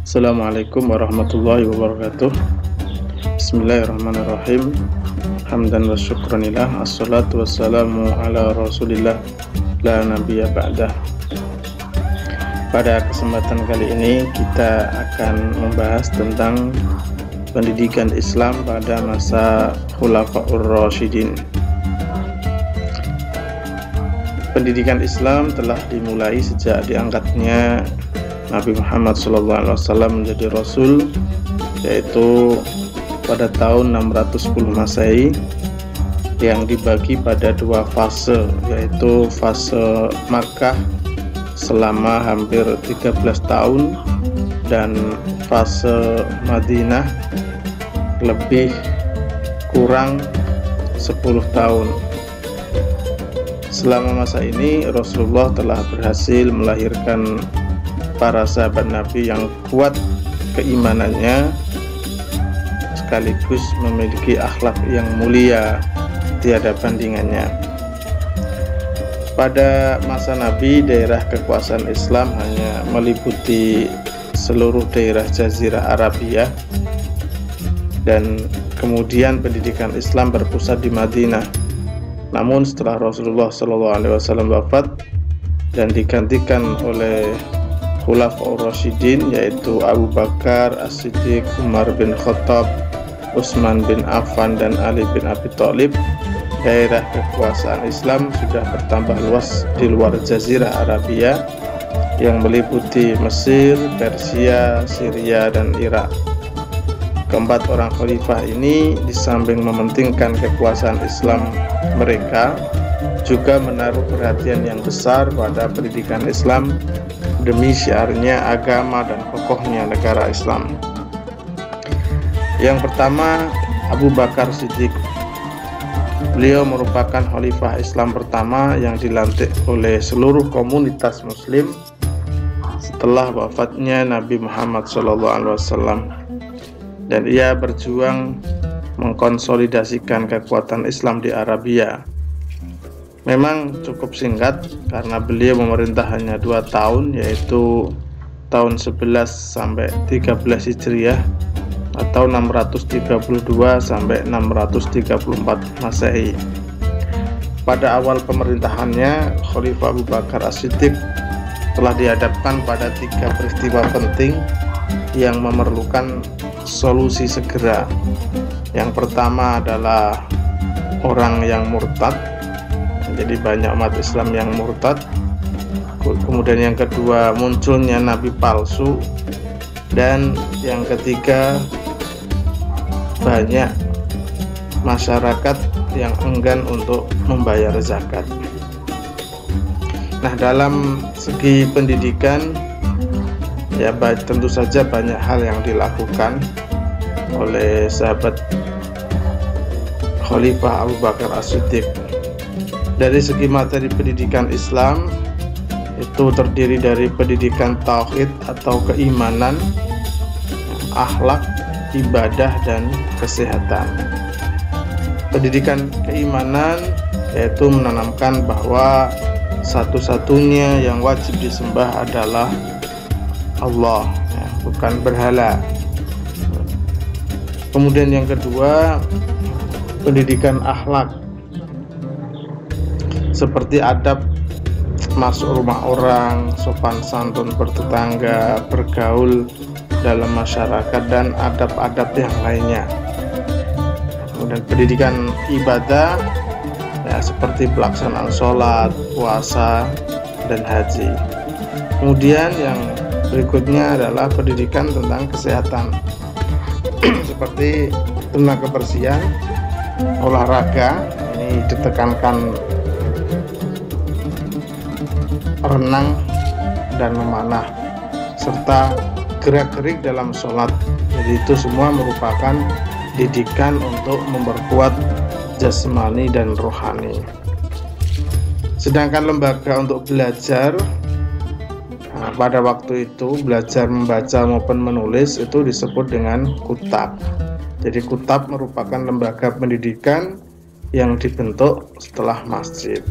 Assalamualaikum warahmatullahi wabarakatuh. Bismillahirrahmanirrahim. Hamdan wa syukranillah. Assalatu wassalamu ala rasulillah la nabiyya ba'dah. Pada kesempatan kali ini kita akan membahas tentang pendidikan Islam pada masa Khulafaur Rasyidin. Pendidikan Islam telah dimulai sejak diangkatnya Nabi Muhammad SAW menjadi Rasul, yaitu pada tahun 610 Masehi, yang dibagi pada dua fase, yaitu fase Makkah selama hampir 13 tahun dan fase Madinah lebih kurang 10 tahun. Selama masa ini Rasulullah telah berhasil melahirkan para sahabat Nabi yang kuat keimanannya, sekaligus memiliki akhlak yang mulia tiada bandingannya. Pada masa Nabi, daerah kekuasaan Islam hanya meliputi seluruh daerah Jazirah Arabia, dan kemudian pendidikan Islam berpusat di Madinah. Namun setelah Rasulullah SAW wafat dan digantikan oleh Khulafaur Rasyidin, yaitu Abu Bakar As-Siddiq, Umar bin Khattab, Utsman bin Affan, dan Ali bin Abi Thalib, daerah kekuasaan Islam sudah bertambah luas di luar Jazirah Arabia yang meliputi Mesir, Persia, Syria, dan Irak. Keempat orang khalifah ini di samping mementingkan kekuasaan Islam mereka, juga menaruh perhatian yang besar pada pendidikan Islam demi syiarnya agama dan kokohnya negara Islam. Yang pertama, Abu Bakar Siddiq. Beliau merupakan khalifah Islam pertama yang dilantik oleh seluruh komunitas muslim setelah wafatnya Nabi Muhammad SAW, dan ia berjuang mengkonsolidasikan kekuatan Islam di Arabia. Memang cukup singkat karena beliau memerintah hanya 2 tahun, yaitu tahun 11 sampai 13 Hijriah atau 632 sampai 634 Masehi. Pada awal pemerintahannya, Khalifah Abu Bakar As-Siddiq telah dihadapkan pada 3 peristiwa penting yang memerlukan solusi segera. Yang pertama adalah orang yang murtad. Jadi banyak umat Islam yang murtad. Kemudian yang kedua, munculnya nabi palsu. Dan yang ketiga, banyak masyarakat yang enggan untuk membayar zakat. Nah, dalam segi pendidikan, ya tentu saja banyak hal yang dilakukan oleh sahabat Khalifah Abu Bakar As-Siddiq. Dari segi materi pendidikan Islam, itu terdiri dari pendidikan tauhid atau keimanan, akhlak, ibadah, dan kesehatan. Pendidikan keimanan yaitu menanamkan bahwa satu-satunya yang wajib disembah adalah Allah, bukan berhala. Kemudian yang kedua, pendidikan akhlak, seperti adab masuk rumah orang, sopan santun bertetangga, bergaul dalam masyarakat, dan adab-adab yang lainnya. Kemudian pendidikan ibadah, ya, seperti pelaksanaan sholat, puasa, dan haji. Kemudian yang berikutnya adalah pendidikan tentang kesehatan seperti tentang kebersihan, olahraga, ini ditekankan renang dan memanah, serta gerak-gerik dalam sholat. Jadi itu semua merupakan didikan untuk memperkuat jasmani dan rohani. Sedangkan lembaga untuk belajar, pada waktu itu belajar membaca maupun menulis itu disebut dengan kutab. Jadi kutab merupakan lembaga pendidikan yang dibentuk setelah masjid.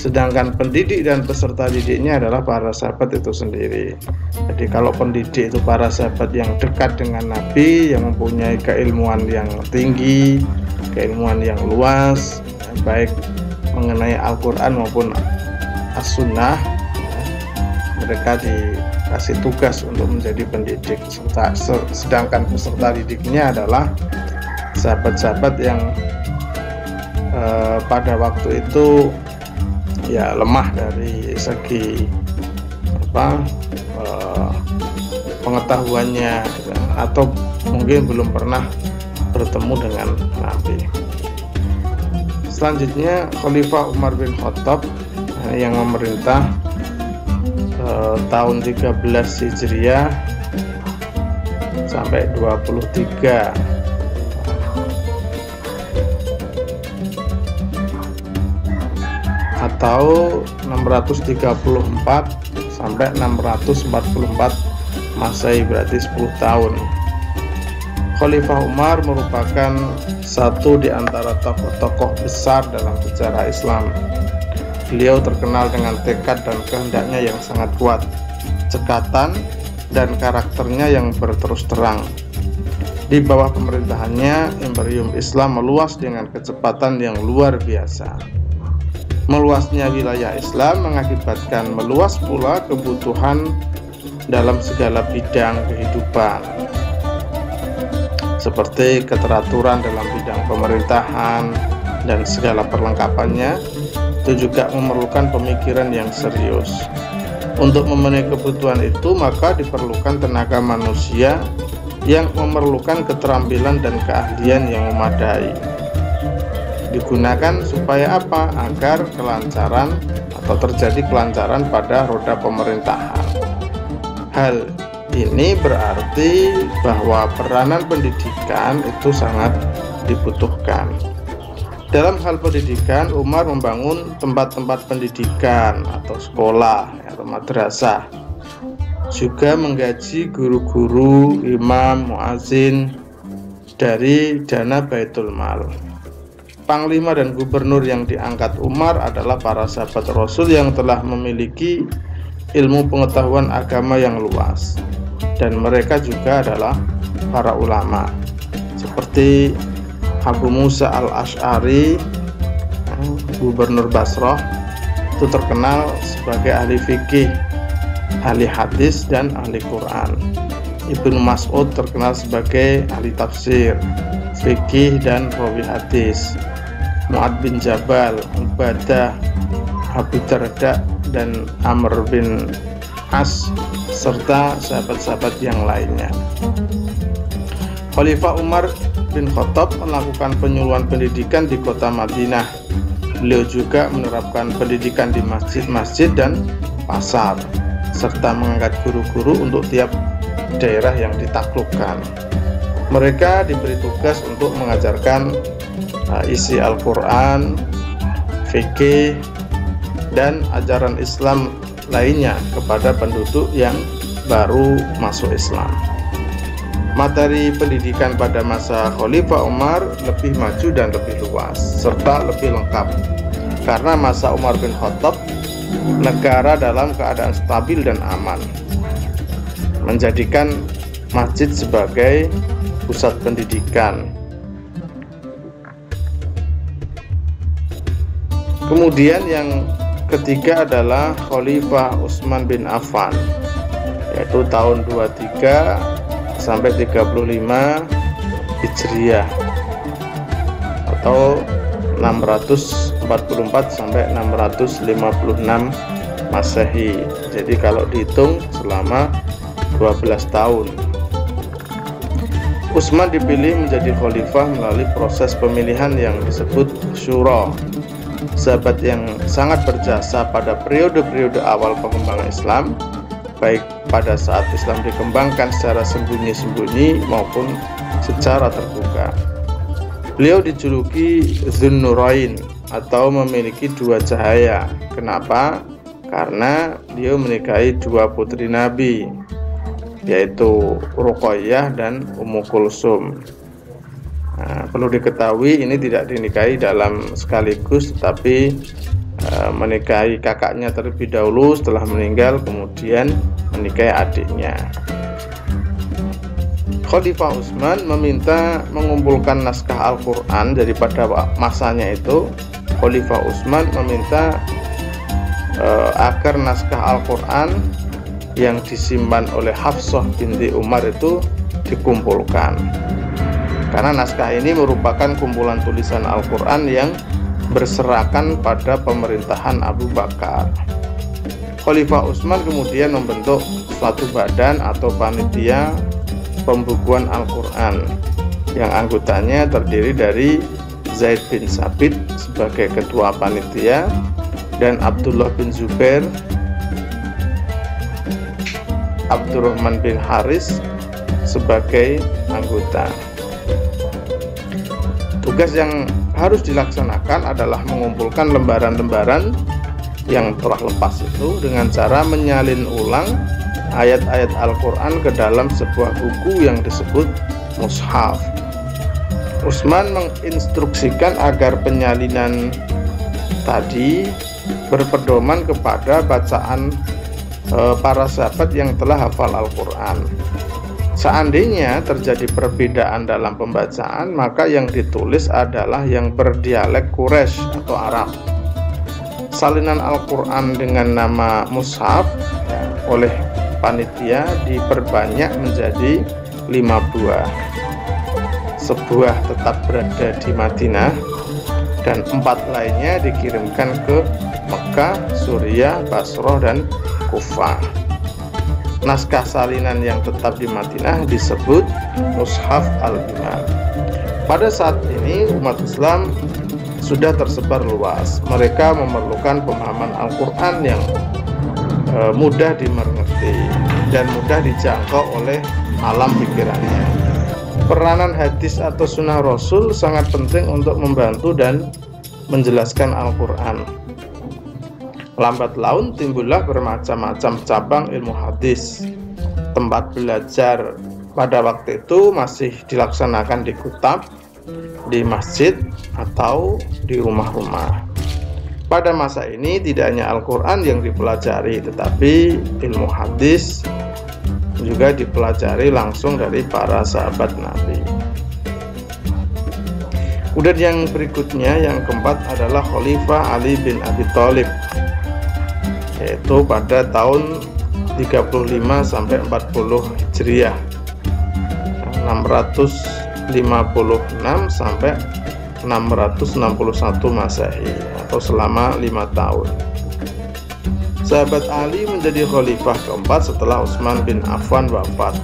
Sedangkan pendidik dan peserta didiknya adalah para sahabat itu sendiri. Jadi kalau pendidik itu para sahabat yang dekat dengan Nabi, yang mempunyai keilmuan yang tinggi, keilmuan yang luas, baik mengenai Al-Quran maupun As-Sunnah, mereka dikasih tugas untuk menjadi pendidik. Sedangkan peserta didiknya adalah sahabat-sahabat yang pada waktu itu ya lemah dari segi pengetahuannya, atau mungkin belum pernah bertemu dengan Nabi. Selanjutnya Khalifah Umar bin Khattab yang memerintah tahun 13 Hijriah sampai 23 atau 634 sampai 644 Masehi, berarti 10 tahun. Khalifah Umar merupakan satu di antara tokoh-tokoh besar dalam sejarah Islam. Beliau terkenal dengan tekad dan kehendaknya yang sangat kuat, cekatan dan karakternya yang berterus terang. Di bawah pemerintahannya, imperium Islam meluas dengan kecepatan yang luar biasa. Meluasnya wilayah Islam mengakibatkan meluas pula kebutuhan dalam segala bidang kehidupan, seperti keteraturan dalam bidang pemerintahan dan segala perlengkapannya. Itu juga memerlukan pemikiran yang serius. Untuk memenuhi kebutuhan itu, maka diperlukan tenaga manusia yang memerlukan keterampilan dan keahlian yang memadai. Digunakan supaya apa? Agar kelancaran atau terjadi kelancaran pada roda pemerintahan. Hal ini berarti bahwa peranan pendidikan itu sangat dibutuhkan. Dalam hal pendidikan, Umar membangun tempat-tempat pendidikan atau sekolah atau madrasah, juga menggaji guru-guru, imam, muazin dari dana Baitul Mal. Panglima dan gubernur yang diangkat Umar adalah para sahabat Rasul yang telah memiliki ilmu pengetahuan agama yang luas, dan mereka juga adalah para ulama seperti Abu Musa al-Ash'ari, gubernur Basrah, itu terkenal sebagai ahli fikih, ahli hadis dan ahli Quran. Ibnu Mas'ud terkenal sebagai ahli tafsir, fikih dan rawi hadis. Mu'ad bin Jabal, Ubadah, Abu Darda dan Amr bin As, serta sahabat-sahabat yang lainnya. Khalifah Umar bin Khattab melakukan penyuluhan pendidikan di kota Madinah. Beliau juga menerapkan pendidikan di masjid-masjid dan pasar, serta mengangkat guru-guru untuk tiap daerah yang ditaklukkan. Mereka diberi tugas untuk mengajarkan isi Al-Quran, fikih, dan ajaran Islam lainnya kepada penduduk yang baru masuk Islam. Materi pendidikan pada masa Khalifah Umar lebih maju dan lebih luas, serta lebih lengkap. Karena masa Umar bin Khattab, negara dalam keadaan stabil dan aman, menjadikan masjid sebagai pusat pendidikan. Kemudian yang ketiga adalah Khalifah Utsman bin Affan, yaitu tahun 23 sampai 35 Hijriah atau 644 sampai 656 Masehi. Jadi kalau dihitung selama 12 tahun. Utsman dipilih menjadi khalifah melalui proses pemilihan yang disebut syura. Sahabat yang sangat berjasa pada periode-periode awal pengembangan Islam, baik pada saat Islam dikembangkan secara sembunyi-sembunyi maupun secara terbuka. Beliau dijuluki Dzunnurain atau memiliki dua cahaya. Kenapa? Karena beliau menikahi dua putri Nabi, yaitu Ruqayyah dan Ummu Kulsum. Perlu diketahui ini tidak dinikahi dalam sekaligus, tetapi menikahi kakaknya terlebih dahulu, setelah meninggal kemudian menikahi adiknya. Khalifah Utsman meminta mengumpulkan naskah Al-Quran daripada masanya itu. Khalifah Utsman meminta agar naskah Al-Quran yang disimpan oleh Hafsah binti Umar itu dikumpulkan, karena naskah ini merupakan kumpulan tulisan Al-Quran yang berserakan pada pemerintahan Abu Bakar. Khalifah Utsman kemudian membentuk suatu badan atau panitia pembukuan Al-Quran yang anggotanya terdiri dari Zaid bin Sabit sebagai ketua panitia dan Abdullah bin Zubair, Abdurrahman bin Haris sebagai anggota. Tugas yang harus dilaksanakan adalah mengumpulkan lembaran-lembaran yang telah lepas itu dengan cara menyalin ulang ayat-ayat Al-Quran ke dalam sebuah buku yang disebut mushaf. Utsman menginstruksikan agar penyalinan tadi berpedoman kepada bacaan para sahabat yang telah hafal Al-Quran. Seandainya terjadi perbedaan dalam pembacaan, maka yang ditulis adalah yang berdialek Quraisy atau Arab. Salinan Al-Quran dengan nama mushaf oleh panitia diperbanyak menjadi 5 buah. Sebuah tetap berada di Madinah dan 4 lainnya dikirimkan ke Mekah, Suriah, Basrah, dan Kufah. Naskah salinan yang tetap di Madinah disebut Mushaf Al-Imam. Pada saat ini umat Islam sudah tersebar luas. Mereka memerlukan pemahaman Al-Quran yang mudah dimengerti dan mudah dijangkau oleh alam pikirannya. Peranan hadis atau sunnah Rasul sangat penting untuk membantu dan menjelaskan Al-Quran. Lambat laun timbullah bermacam-macam cabang ilmu hadis. Tempat belajar pada waktu itu masih dilaksanakan di kutab, di masjid, atau di rumah-rumah. Pada masa ini tidak hanya Al-Quran yang dipelajari, tetapi ilmu hadis juga dipelajari langsung dari para sahabat Nabi. Kemudian yang berikutnya, yang keempat adalah Khalifah Ali bin Abi Thalib, yaitu pada tahun 35 sampai 40 Hijriah, 656 sampai 661 Masehi, atau selama 5 tahun. Sahabat Ali menjadi khalifah keempat setelah Utsman bin Affan wafat.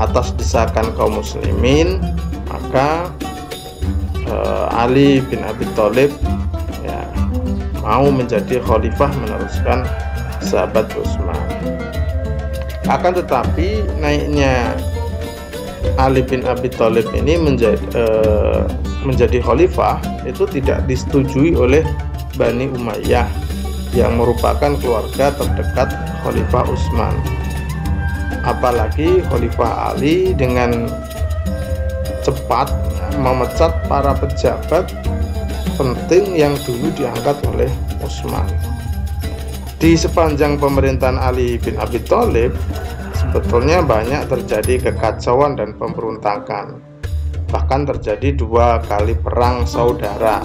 Atas desakan kaum muslimin, maka Ali bin Abi Thalib mau menjadi khalifah meneruskan sahabat Utsman. Akan tetapi naiknya Ali bin Abi Thalib ini menjadi khalifah itu tidak disetujui oleh Bani Umayyah yang merupakan keluarga terdekat Khalifah Utsman. Apalagi Khalifah Ali dengan cepat memecat para pejabat penting yang dulu diangkat oleh Utsman. Di sepanjang pemerintahan Ali bin Abi Thalib sebetulnya banyak terjadi kekacauan dan pemberontakan. Bahkan terjadi 2 kali perang saudara,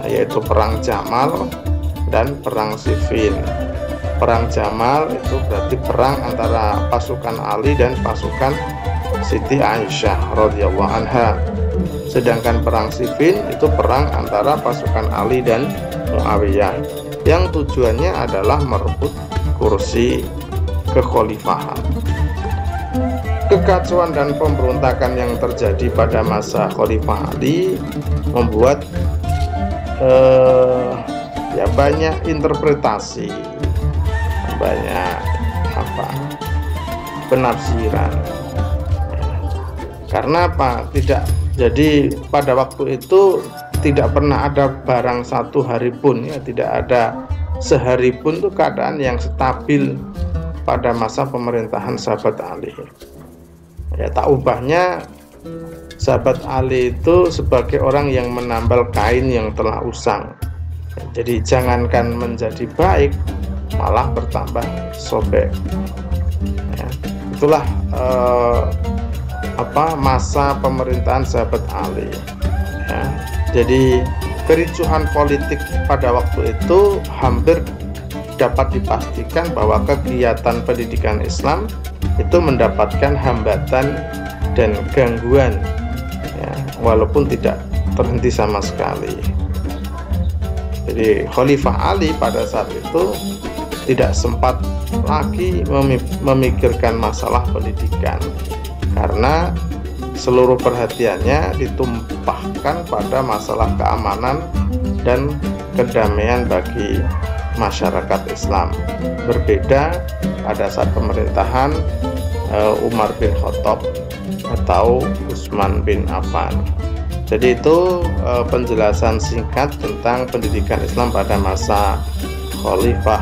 yaitu perang Jamal dan perang Siffin. Perang Jamal itu berarti perang antara pasukan Ali dan pasukan Siti Aisyah radhiyallahu anha. Sedangkan perang Siffin itu perang antara pasukan Ali dan Muawiyah yang tujuannya adalah merebut kursi kekhalifahan. Kekacauan dan pemberontakan yang terjadi pada masa Khalifah Ali membuat banyak interpretasi, banyak penafsiran. Karena apa? Jadi pada waktu itu tidak pernah ada barang satu hari pun, tidak ada sehari pun tuh keadaan yang stabil pada masa pemerintahan sahabat Ali. Tak ubahnya sahabat Ali itu sebagai orang yang menambal kain yang telah usang. Jadi jangankan menjadi baik, malah bertambah sobek. Ya, itulah masa pemerintahan sahabat Ali. Ya, jadi kericuhan politik pada waktu itu hampir dapat dipastikan bahwa kegiatan pendidikan Islam itu mendapatkan hambatan dan gangguan, ya, walaupun tidak terhenti sama sekali. Jadi Khalifah Ali pada saat itu tidak sempat lagi memikirkan masalah pendidikan, karena seluruh perhatiannya ditumpahkan pada masalah keamanan dan kedamaian bagi masyarakat Islam. Berbeda pada saat pemerintahan Umar bin Khattab atau Utsman bin Affan. Jadi itu penjelasan singkat tentang pendidikan Islam pada masa Khalifah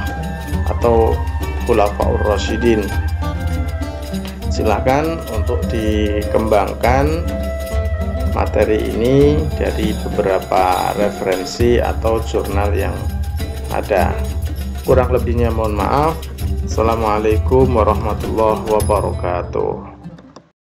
atau Khulafaur Rasyidin. Silakan untuk dikembangkan materi ini dari beberapa referensi atau jurnal yang ada. Kurang lebihnya mohon maaf. Assalamualaikum warahmatullahi wabarakatuh.